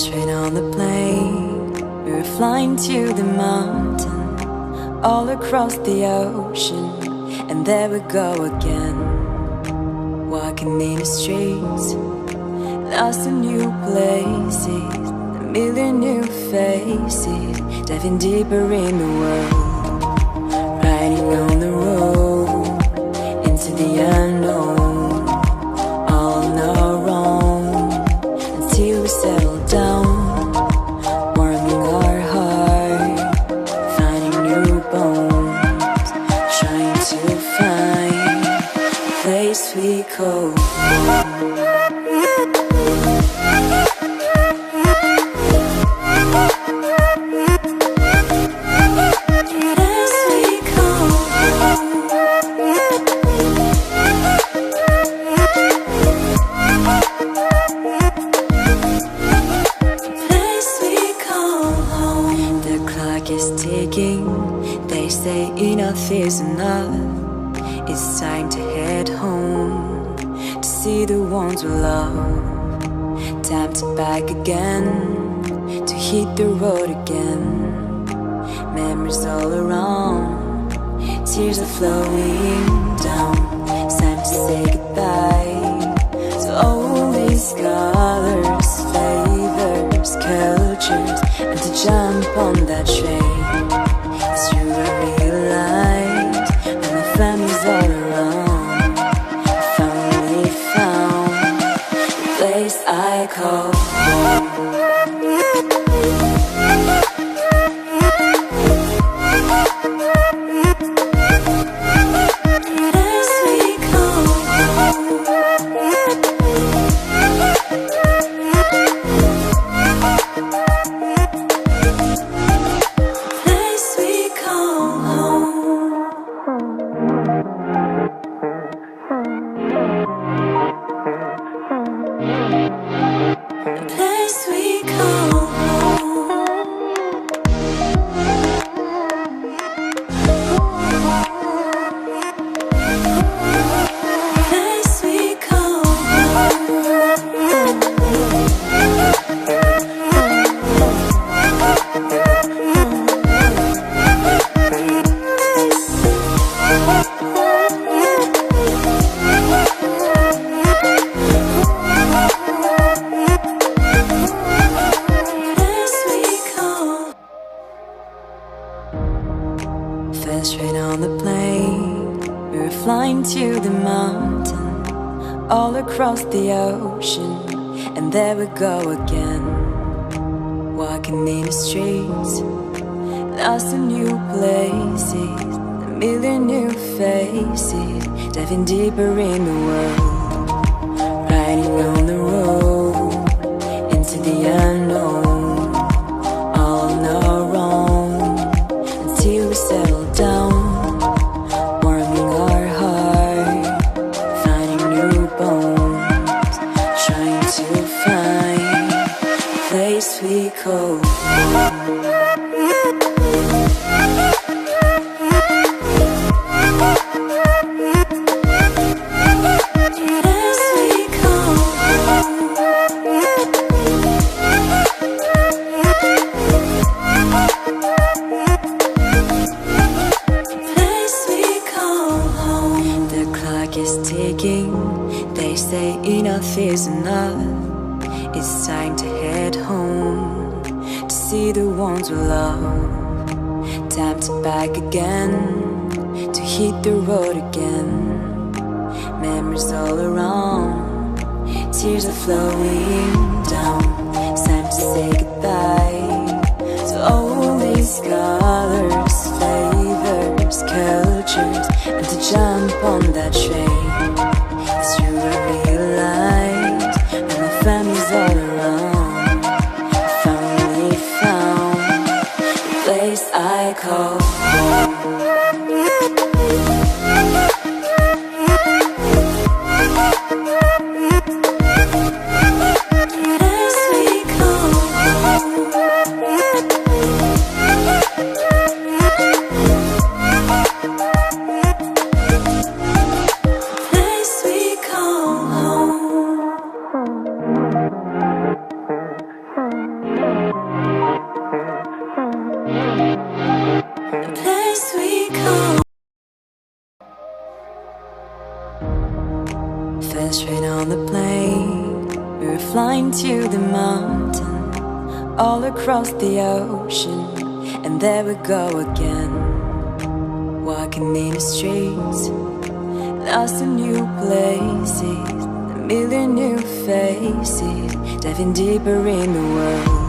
straight on the plane. We were flying to the mountain, all across the ocean, and there we go again. Walking in the streets, lost in new places, a million new faces, diving deeper in the world, riding on the road into the unknown, all on our own, until we settle down, warming our heart, finding new bones, trying to find a place we call home. Enough is enough. It's time to head home to see the ones we love. Time to back again, to hit the road again. Memories all around, tears are flowing down. It's time to say goodbye to all these colors, flavors, cultures, and to jump on that train. It's true, I realized when my family's all around, I finally found the place I call home. Straight on the plane, we were flying to the mountain, all across the ocean, and there we go again. Walking in the streets, lost in new places, a million new faces, diving deeper in the world, riding on the road into the unknown, all on our own, until we settle down, warming our heart, finding new bones, trying to find a place we call home. They say enough is enough. It's time to head home to see the ones we love. Time to back again, to hit the road again. Memories all around, tears are flowing down. It's time to say goodbye to all these colors, flavors, cultures, and to jump on that train. It's true, I realized when my family's all around, I finally found the place I call home. Home. on the plain, we were flying to the mountain, all across the ocean, and there we go again. Walking in the streets, lost in new places, a million new faces, diving deeper in the world.